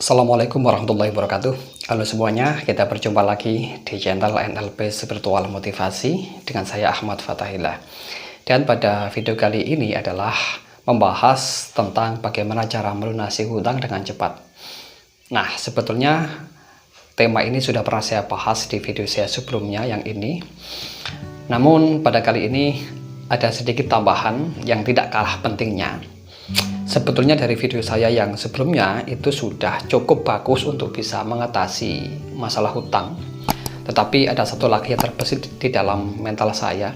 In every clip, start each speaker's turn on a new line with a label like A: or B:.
A: Assalamualaikum warahmatullahi wabarakatuh. Halo semuanya, kita berjumpa lagi di channel NLP Spiritual Motivasi dengan saya Ahmad Fatahillah. Dan pada video kali ini adalah membahas tentang bagaimana cara melunasi hutang dengan cepat. Nah, sebetulnya tema ini sudah pernah saya bahas di video saya sebelumnya yang ini. Namun pada kali ini ada sedikit tambahan yang tidak kalah pentingnya. Sebetulnya dari video saya yang sebelumnya itu sudah cukup bagus untuk bisa mengatasi masalah hutang. Tetapi ada satu lagi yang terbesit di dalam mental saya.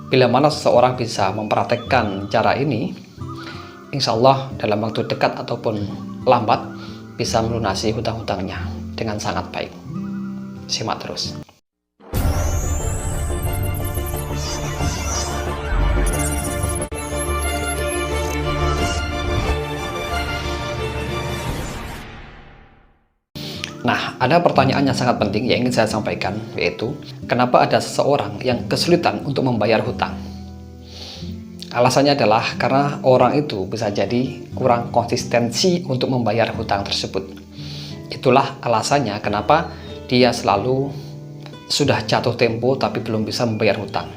A: Bila mana seseorang bisa mempraktekkan cara ini, insya Allah dalam waktu dekat ataupun lambat bisa melunasi hutang-hutangnya dengan sangat baik. Simak terus. Nah, ada pertanyaan yang sangat penting yang ingin saya sampaikan, yaitu kenapa ada seseorang yang kesulitan untuk membayar hutang? Alasannya adalah karena orang itu bisa jadi kurang konsistensi untuk membayar hutang tersebut. Itulah alasannya kenapa dia selalu sudah jatuh tempo tapi belum bisa membayar hutang.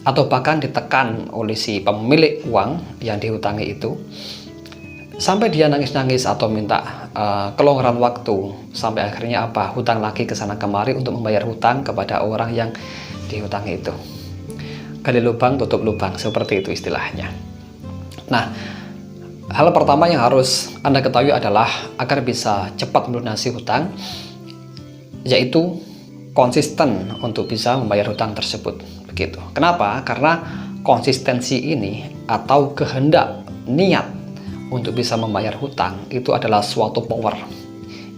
A: Atau bahkan ditekan oleh si pemilik uang yang dihutangi itu, sampai dia nangis-nangis atau minta kelonggaran waktu, sampai akhirnya hutang lagi ke sana kemari untuk membayar hutang kepada orang yang dihutangi itu. Gali lubang tutup lubang, seperti itu istilahnya. Nah, hal pertama yang harus Anda ketahui adalah agar bisa cepat melunasi hutang, yaitu konsisten untuk bisa membayar hutang tersebut. Begitu. Kenapa? Karena konsistensi ini atau kehendak, niat untuk bisa membayar hutang itu adalah suatu power,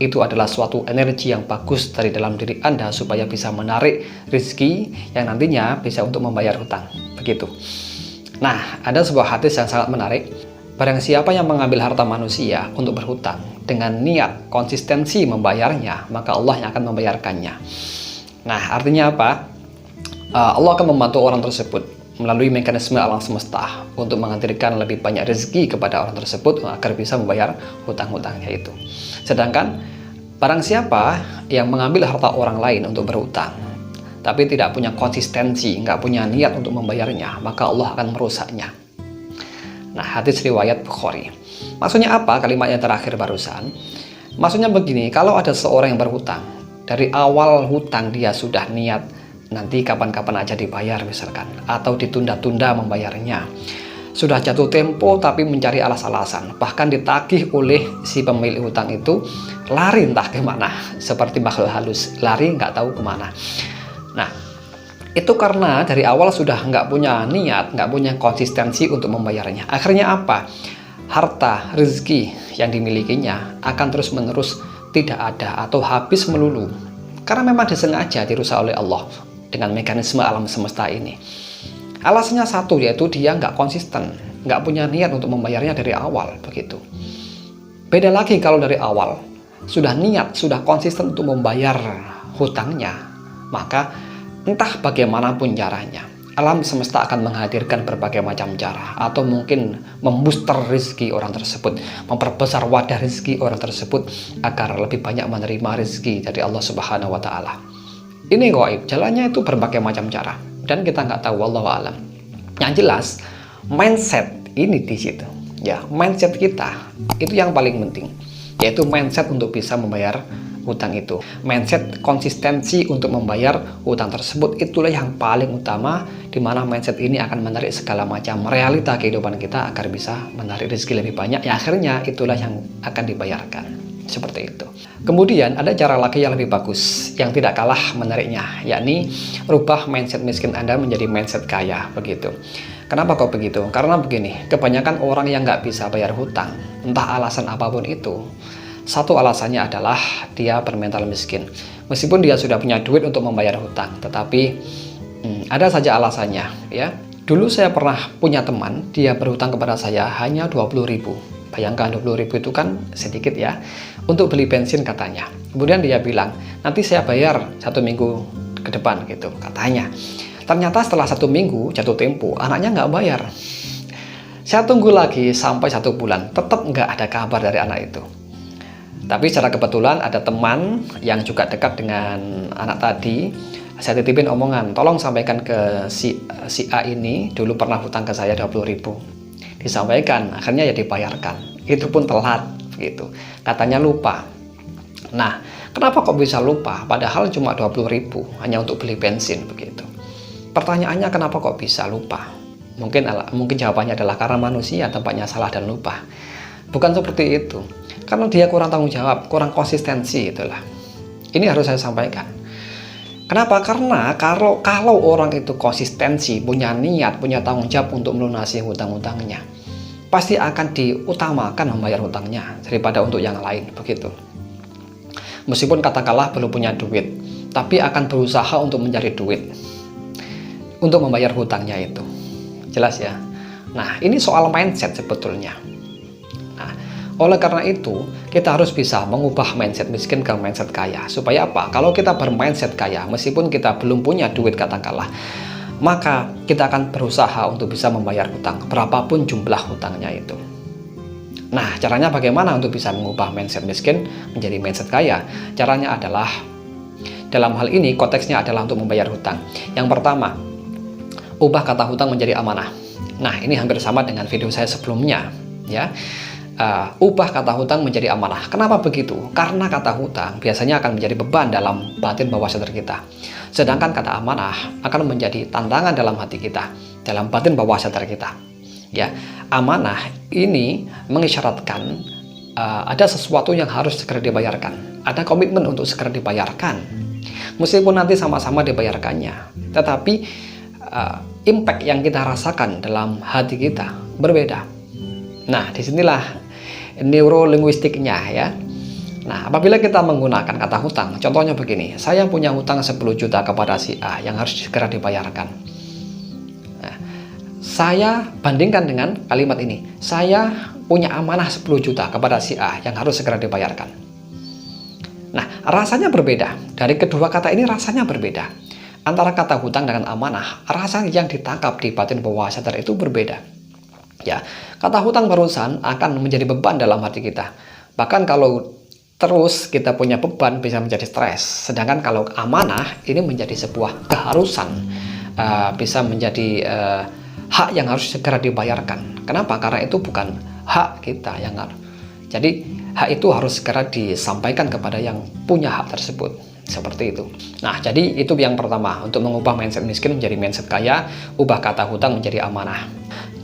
A: itu adalah suatu energi yang bagus dari dalam diri Anda supaya bisa menarik rezeki yang nantinya bisa untuk membayar hutang. Begitu. Nah, ada sebuah hadis yang sangat menarik. Barang siapa yang mengambil harta manusia untuk berhutang dengan niat konsistensi membayarnya, maka Allah yang akan membayarkannya. Nah, artinya apa? Allah akan membantu orang tersebut melalui mekanisme alam semesta untuk menghadirkan lebih banyak rezeki kepada orang tersebut agar bisa membayar hutang-hutangnya itu. Sedangkan barang siapa yang mengambil harta orang lain untuk berhutang tapi tidak punya konsistensi, nggak punya niat untuk membayarnya, maka Allah akan merusaknya. Nah, hadis riwayat Bukhari. Maksudnya apa kalimat yang terakhir barusan? Maksudnya begini, kalau ada seorang yang berhutang, dari awal hutang dia sudah niat nanti kapan-kapan aja dibayar misalkan, atau ditunda-tunda membayarnya, sudah jatuh tempo tapi mencari alas-alasan, bahkan ditagih oleh si pemilik hutang itu, lari entah kemana, seperti makhluk halus, lari nggak tahu kemana. Nah, itu karena dari awal sudah nggak punya niat, nggak punya konsistensi untuk membayarnya. Akhirnya apa? Harta, rezeki yang dimilikinya akan terus-menerus tidak ada atau habis melulu, karena memang disengaja dirusak oleh Allah dengan mekanisme alam semesta ini. Alasannya satu, yaitu dia nggak konsisten, nggak punya niat untuk membayarnya dari awal. Begitu. Beda lagi kalau dari awal sudah niat, sudah konsisten untuk membayar hutangnya, maka entah bagaimanapun caranya, alam semesta akan menghadirkan berbagai macam cara, atau mungkin membooster rezeki orang tersebut, memperbesar wadah rezeki orang tersebut agar lebih banyak menerima rezeki dari Allah Subhanahu wa Ta'ala. Ini gaib, jalannya itu berbagai macam cara, dan kita nggak tahu, wallahu alam. Yang jelas, mindset ini di situ. Ya, mindset kita itu yang paling penting, yaitu mindset untuk bisa membayar hutang itu. Mindset konsistensi untuk membayar hutang tersebut, itulah yang paling utama, di mana mindset ini akan menarik segala macam realita kehidupan kita agar bisa menarik rezeki lebih banyak. Ya, akhirnya itulah yang akan dibayarkan. Seperti itu. Kemudian ada cara lagi yang lebih bagus, yang tidak kalah menariknya, yakni rubah mindset miskin Anda menjadi mindset kaya. Begitu. Kenapa kok begitu? Karena begini, kebanyakan orang yang nggak bisa bayar hutang, entah alasan apapun itu, satu alasannya adalah dia bermental miskin. Meskipun dia sudah punya duit untuk membayar hutang, tetapi ada saja alasannya. Ya, dulu saya pernah punya teman, dia berhutang kepada saya hanya 20.000. Bayangkan 20.000 itu kan sedikit ya, untuk beli bensin katanya. Kemudian dia bilang, nanti saya bayar 1 minggu ke depan gitu katanya. Ternyata setelah 1 minggu jatuh tempo, anaknya nggak bayar. Saya tunggu lagi sampai 1 bulan, tetap nggak ada kabar dari anak itu. Tapi secara kebetulan ada teman yang juga dekat dengan anak tadi. Saya titipin omongan, tolong sampaikan ke si A ini, dulu pernah hutang ke saya 20.000. Disampaikan, akhirnya ya dibayarkan. Itu pun telat, gitu. Katanya lupa. Nah, kenapa kok bisa lupa? Padahal cuma 20.000, hanya untuk beli bensin, begitu. Pertanyaannya, kenapa kok bisa lupa? Mungkin jawabannya adalah karena manusia tempatnya salah dan lupa. Bukan seperti itu. Karena dia kurang tanggung jawab, kurang konsistensi, itulah. Ini harus saya sampaikan. Kenapa? Karena kalau orang itu konsistensi, punya niat, punya tanggung jawab untuk melunasi hutang-hutangnya, pasti akan diutamakan membayar hutangnya daripada untuk yang lain, begitu. Meskipun katakanlah belum punya duit, tapi akan berusaha untuk mencari duit untuk membayar hutangnya itu. Jelas ya? Nah, ini soal mindset sebetulnya. Oleh karena itu, kita harus bisa mengubah mindset miskin ke mindset kaya. Supaya apa? Kalau kita bermindset kaya, meskipun kita belum punya duit katakanlah, maka kita akan berusaha untuk bisa membayar hutang, berapapun jumlah hutangnya itu. Nah, caranya bagaimana untuk bisa mengubah mindset miskin menjadi mindset kaya? Caranya adalah, dalam hal ini konteksnya adalah untuk membayar hutang. Yang pertama, ubah kata hutang menjadi amanah. Nah, ini hampir sama dengan video saya sebelumnya, ya. Ubah kata hutang menjadi amanah. Kenapa begitu? Karena kata hutang biasanya akan menjadi beban dalam batin bawah sadar kita. Sedangkan kata amanah akan menjadi tantangan dalam hati kita, dalam batin bawah sadar kita. Ya, amanah ini mengisyaratkan ada sesuatu yang harus segera dibayarkan. Ada komitmen untuk segera dibayarkan. Meskipun nanti sama-sama dibayarkannya, tetapi impact yang kita rasakan dalam hati kita berbeda. Nah, disinilah neurolinguistiknya ya. Nah, apabila kita menggunakan kata hutang, contohnya begini, saya punya hutang 10 juta kepada si A yang harus segera dibayarkan. Nah, saya bandingkan dengan kalimat ini, saya punya amanah 10 juta kepada si A yang harus segera dibayarkan. Nah, rasanya berbeda. Dari kedua kata ini rasanya berbeda. Antara kata hutang dengan amanah, rasa yang ditangkap di batin bawah sadar itu berbeda. Ya, kata hutang barusan akan menjadi beban dalam hati kita. Bahkan kalau terus kita punya beban bisa menjadi stres. Sedangkan kalau amanah ini menjadi sebuah keharusan, bisa menjadi hak yang harus segera dibayarkan. Kenapa? Karena itu bukan hak kita yang harus. Jadi hak itu harus segera disampaikan kepada yang punya hak tersebut. Seperti itu. Nah, jadi itu yang pertama, untuk mengubah mindset miskin menjadi mindset kaya, ubah kata hutang menjadi amanah.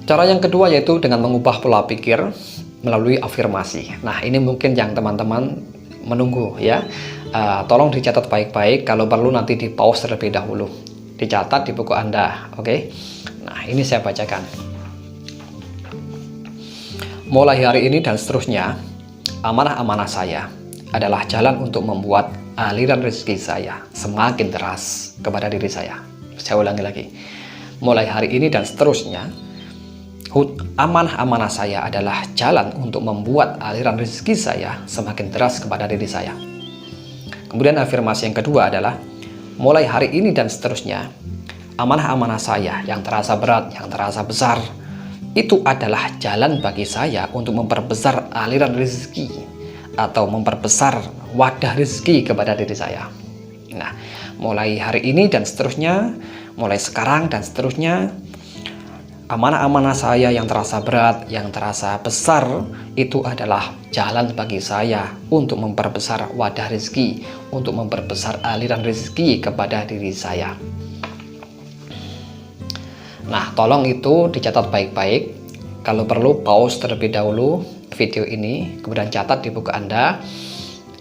A: Cara yang kedua yaitu dengan mengubah pola pikir melalui afirmasi. Nah, ini mungkin yang teman-teman menunggu ya. Tolong dicatat baik-baik, kalau perlu nanti di pause terlebih dahulu. Dicatat di buku Anda, oke? Nah, ini saya bacakan. Mulai hari ini dan seterusnya, amanah-amanah saya adalah jalan untuk membuat aliran rezeki saya semakin deras kepada diri saya. Saya ulangi lagi. Mulai hari ini dan seterusnya, amanah-amanah saya adalah jalan untuk membuat aliran rezeki saya semakin deras kepada diri saya. Kemudian afirmasi yang kedua adalah, mulai hari ini dan seterusnya, amanah-amanah saya yang terasa berat, yang terasa besar, itu adalah jalan bagi saya untuk memperbesar aliran rezeki atau memperbesar wadah rezeki kepada diri saya. Nah, mulai hari ini dan seterusnya, mulai sekarang dan seterusnya, amanah-amanah saya yang terasa berat, yang terasa besar, itu adalah jalan bagi saya untuk memperbesar wadah rezeki, untuk memperbesar aliran rezeki kepada diri saya. Nah, tolong itu dicatat baik-baik. Kalau perlu pause terlebih dahulu video ini, kemudian catat di buku Anda.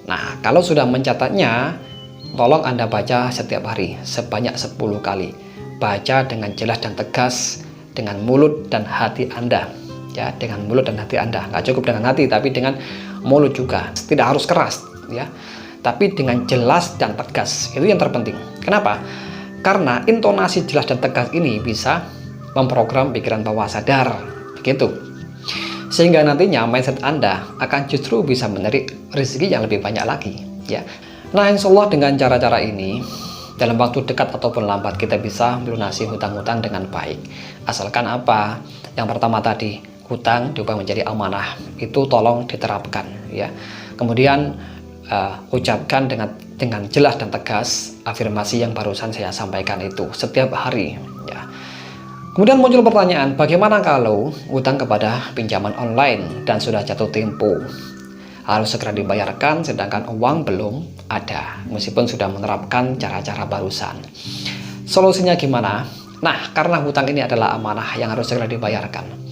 A: Nah, kalau sudah mencatatnya, tolong Anda baca setiap hari sebanyak 10 kali. Baca dengan jelas dan tegas, dengan mulut dan hati Anda. Ya, dengan mulut dan hati Anda. Nggak cukup dengan hati, tapi dengan mulut juga. Tidak harus keras, ya. Tapi dengan jelas dan tegas. Itu yang terpenting. Kenapa? Karena intonasi jelas dan tegas ini bisa memprogram pikiran bawah sadar. Begitu. Sehingga nantinya mindset Anda akan justru bisa menarik rezeki yang lebih banyak lagi, ya. Nah, insya Allah dengan cara-cara ini, dalam waktu dekat ataupun lambat kita bisa melunasi hutang-hutang dengan baik. Asalkan apa? Yang pertama tadi, hutang diubah menjadi amanah. Itu tolong diterapkan ya. Kemudian ucapkan dengan jelas dan tegas afirmasi yang barusan saya sampaikan itu setiap hari ya. Kemudian muncul pertanyaan, bagaimana kalau hutang kepada pinjaman online dan sudah jatuh tempo? Harus segera dibayarkan sedangkan uang belum ada, meskipun sudah menerapkan cara-cara barusan. Solusinya gimana? Nah, karena hutang ini adalah amanah yang harus segera dibayarkan.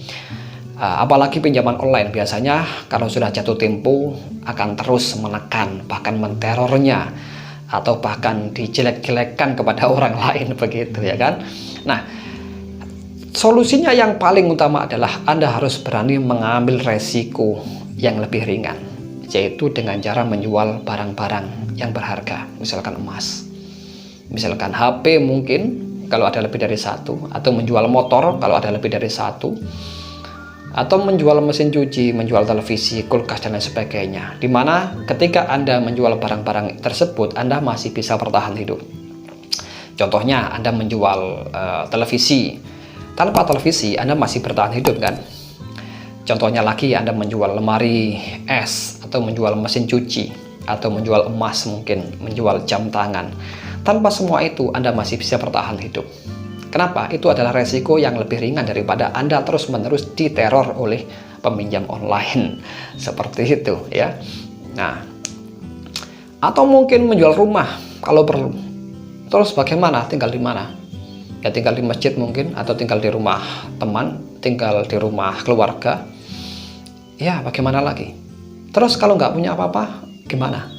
A: Apalagi pinjaman online, biasanya kalau sudah jatuh tempo akan terus menekan, bahkan menterornya, atau bahkan dijelek-jelekkan kepada orang lain begitu ya kan. Nah, solusinya yang paling utama adalah Anda harus berani mengambil resiko yang lebih ringan, yaitu dengan cara menjual barang-barang yang berharga, misalkan emas, misalkan HP mungkin kalau ada lebih dari satu, atau menjual motor kalau ada lebih dari satu, atau menjual mesin cuci, menjual televisi, kulkas, dan lain sebagainya. Dimana ketika Anda menjual barang-barang tersebut, Anda masih bisa bertahan hidup. Contohnya Anda menjual televisi. Tanpa televisi Anda masih bertahan hidup kan. Contohnya lagi, Anda menjual lemari es, atau menjual mesin cuci, atau menjual emas mungkin, menjual jam tangan. Tanpa semua itu Anda masih bisa bertahan hidup. Kenapa? Itu adalah resiko yang lebih ringan daripada Anda terus-menerus diteror oleh peminjam online. Seperti itu ya. Nah, atau mungkin menjual rumah kalau perlu. Terus bagaimana? Tinggal di mana? Ya tinggal di masjid mungkin, atau tinggal di rumah teman, tinggal di rumah keluarga. Ya bagaimana lagi? Terus kalau nggak punya apa-apa gimana?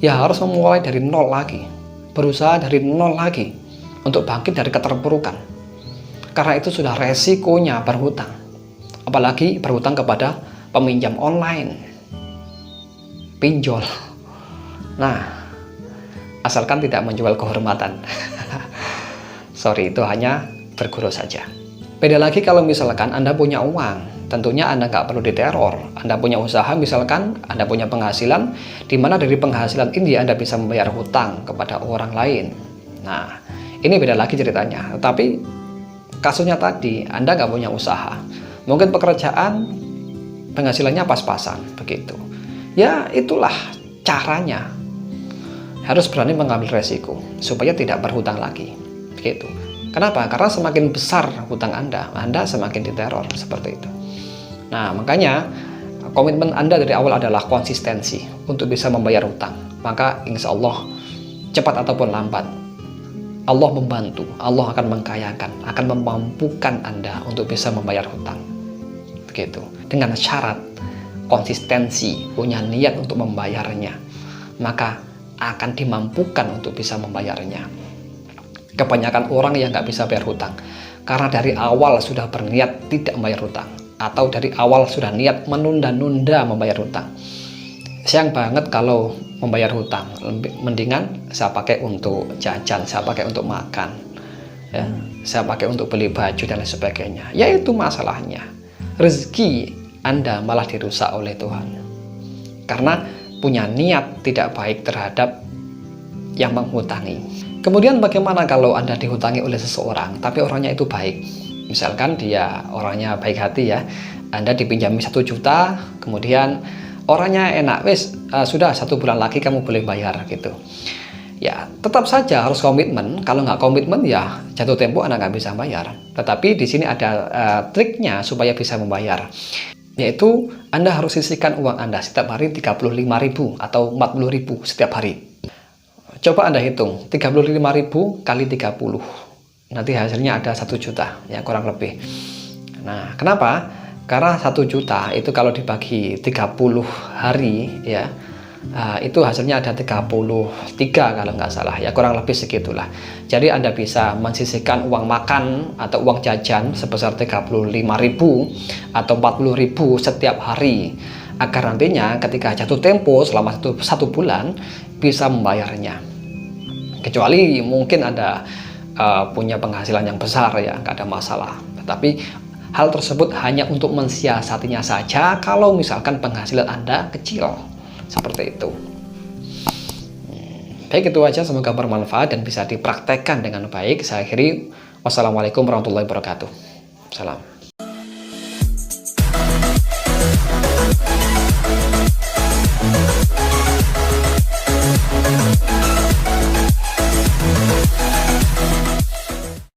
A: Ya harus memulai dari nol lagi, berusaha dari nol lagi untuk bangkit dari keterpurukan. Karena itu sudah resikonya berhutang, apalagi berhutang kepada peminjam online, pinjol. Nah, asalkan tidak menjual kehormatan. Sorry, itu hanya berguru saja. Beda lagi kalau misalkan Anda punya uang, tentunya Anda nggak perlu diteror. Anda punya usaha, misalkan Anda punya penghasilan, di mana dari penghasilan ini Anda bisa membayar hutang kepada orang lain. Nah, ini beda lagi ceritanya. Tapi kasusnya tadi, Anda nggak punya usaha, mungkin pekerjaan penghasilannya pas-pasan, begitu. Ya itulah caranya. Harus berani mengambil resiko supaya tidak berhutang lagi. Gitu. Kenapa? Karena semakin besar hutang Anda semakin diteror, seperti itu. Nah, makanya komitmen Anda dari awal adalah konsistensi untuk bisa membayar hutang. Maka insya Allah cepat ataupun lambat Allah membantu, Allah akan mengkayakan, akan memampukan Anda untuk bisa membayar hutang. Begitu. Dengan syarat konsistensi, punya niat untuk membayarnya, maka akan dimampukan untuk bisa membayarnya. Kebanyakan orang yang nggak bisa bayar hutang karena dari awal sudah berniat tidak membayar hutang, atau dari awal sudah niat menunda-nunda membayar hutang. Sayang banget kalau membayar hutang, mendingan saya pakai untuk jajan, saya pakai untuk makan, ya, saya pakai untuk beli baju dan lain sebagainya. Yaitu masalahnya, rezeki Anda malah dirusak oleh Tuhan karena punya niat tidak baik terhadap yang menghutangi. Kemudian bagaimana kalau Anda dihutangi oleh seseorang tapi orangnya itu baik? Misalkan dia orangnya baik hati ya, Anda dipinjami 1 juta, kemudian orangnya enak, sudah 1 bulan lagi kamu boleh bayar gitu. Ya tetap saja harus komitmen. Kalau nggak komitmen ya jatuh tempo Anda nggak bisa bayar. Tetapi di sini ada triknya supaya bisa membayar, yaitu Anda harus sisihkan uang Anda setiap hari 35.000 atau 40.000 setiap hari. Coba Anda hitung 35.000 kali 30, nanti hasilnya ada 1 juta ya kurang lebih. Nah kenapa? Karena 1 juta itu kalau dibagi 30 hari ya, itu hasilnya ada 33 kalau nggak salah ya, kurang lebih segitulah. Jadi Anda bisa mensisihkan uang makan atau uang jajan sebesar 35.000 atau 40.000 setiap hari, agar nantinya ketika jatuh tempo selama satu bulan bisa membayarnya. Kecuali mungkin Anda punya penghasilan yang besar ya, nggak ada masalah. Tetapi hal tersebut hanya untuk mensiasatinya saja kalau misalkan penghasilan Anda kecil, seperti itu. Baik, itu aja, semoga bermanfaat dan bisa dipraktekkan dengan baik. Saya akhiri, wassalamualaikum warahmatullahi wabarakatuh. Salam.